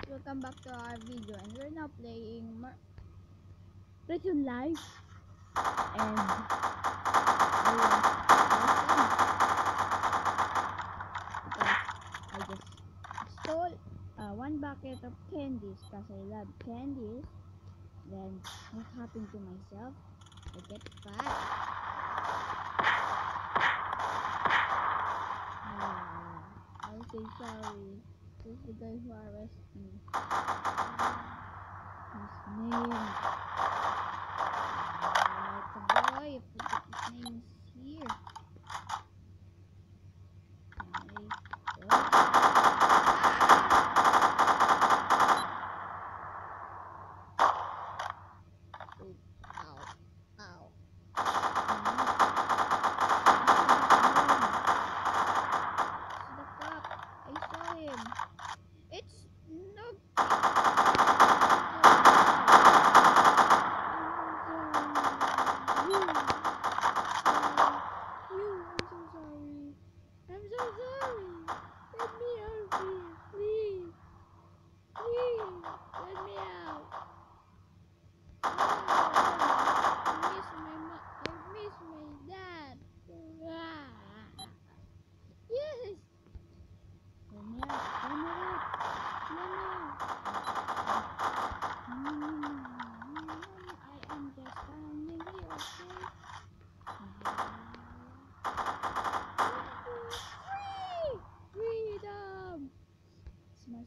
welcome back to our video, and we're now playing Prison Life. And I just stole one bucket of candies because I love candies. Then what happened to myself? I get fat. I'm so sorry. This is the guy who arrested me. His name. It's a boy. I forget his name is here.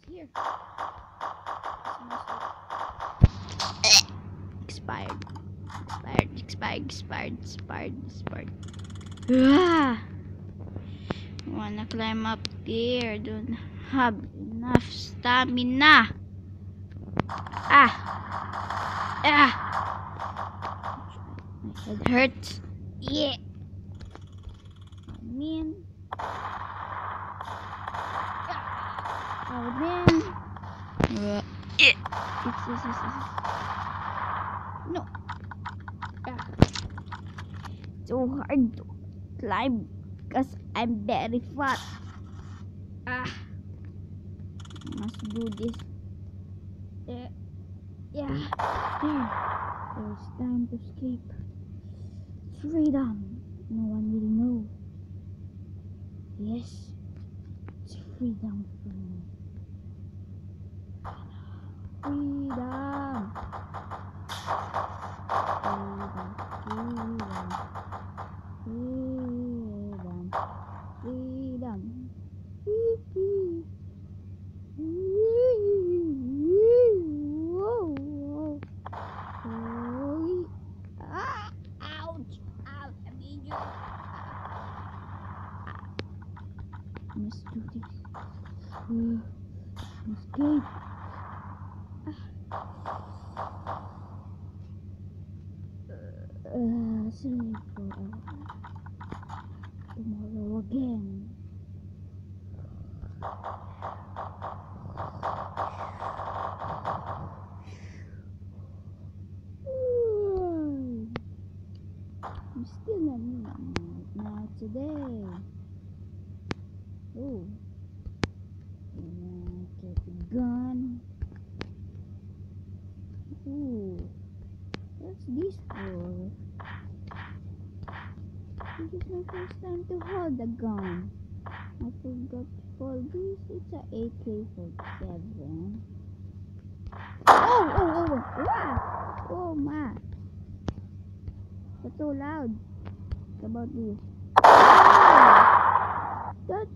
Here. Expired. I wanna climb up there. Don't have enough stamina. My head hurts. Yeah. No. So hard to climb because I'm very fat. Must do this. There's time to escape. Freedom. No one will know. Yes, it's freedom for me. Freedom. Ouch! I'm injured. Must do this. Escape. Sleep forever. Tomorrow again. I'm still not today. Oh, get the gun. Ooh, what's this for? This is my first time to hold a gun. I forgot to hold this. It's a AK-47. Oh my! That's so loud. What about this? That's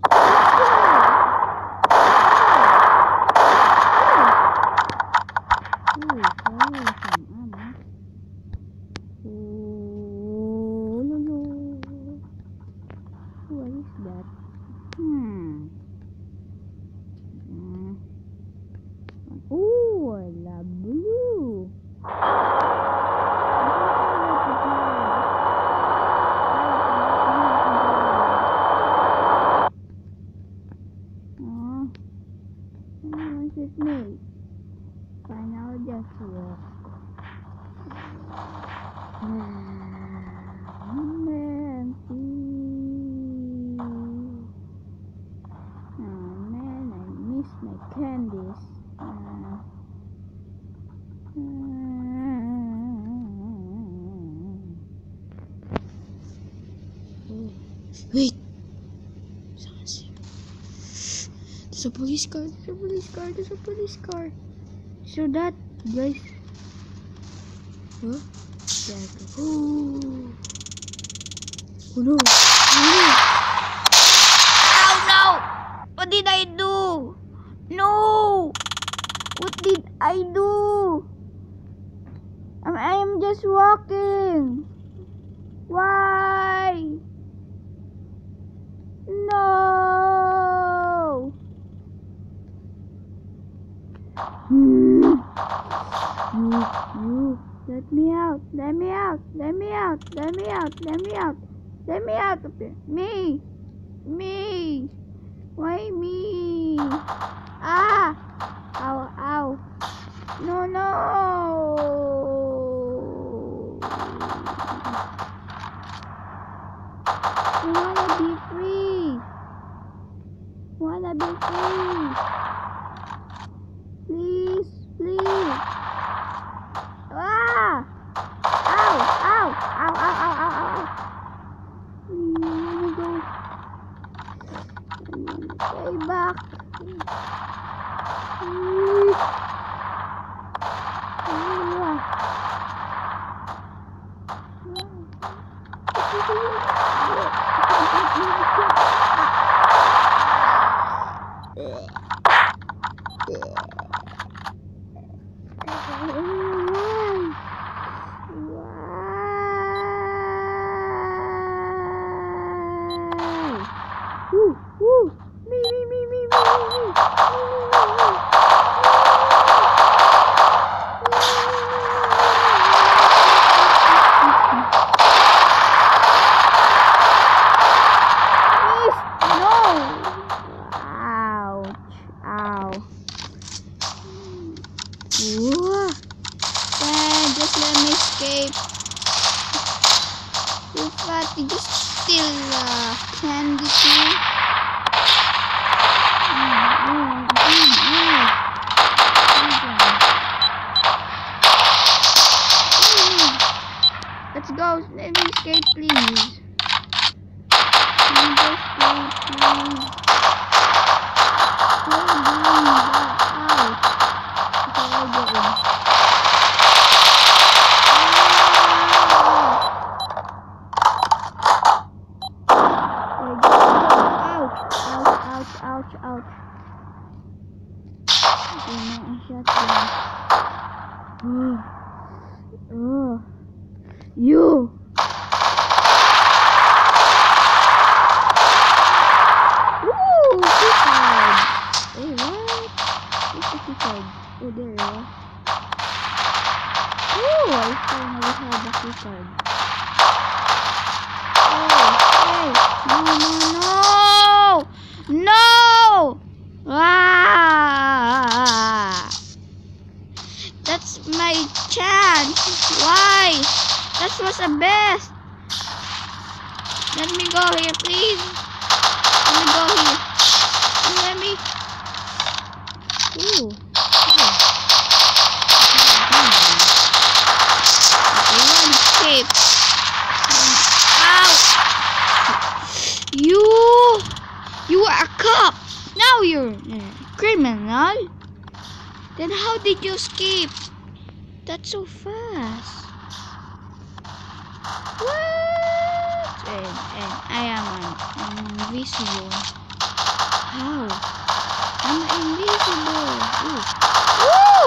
what is that? Oh, I love blue. Someone shoot me. Fine, I'll just walk. Oh man, I miss my candies. There's a police car. There's a police car. There's a police car. So that, guys. Huh? There. Oh no. Oh no. Oh no! What did I do? No! What did I do? I am just walking. Why? No! You, let me out. Let me out. Let me out. Let me out. Let me out. Let me out of here. Me. Why me? Ah! Ow, ow. No. I wanna be free. Please. Ah! Ow. Stay back. Just let me escape. Did you steal candy too? Let's go. Let me escape, please. Let me escape, please. Ouch. Okay, now I shot them. You! Woo! Keycard! Hey, what? Where's the keycard? Oh, there you are. Ooh, I finally have a keycard. Hey! No! Ah! That's my chance. Why? That was the best. Let me go here, please. Let me go here. Let me. Ooh. One escape. Ow! You are a cop. Now you're a criminal. Then how did you escape? That's so fast. What? And I am invisible. How? I'm invisible. Ooh. Woo!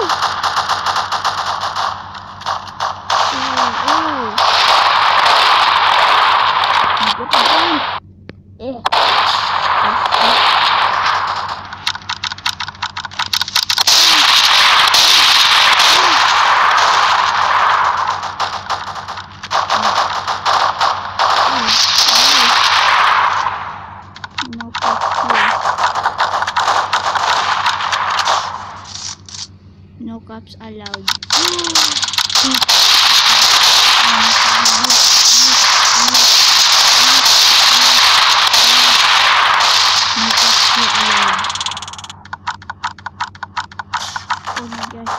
No cops allowed. Oh my gosh.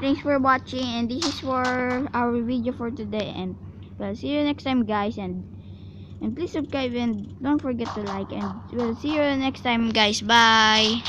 Thanks for watching, and this is for our video for today, and we'll see you next time, guys, and please subscribe and don't forget to like, and we'll see you next time, guys. Bye.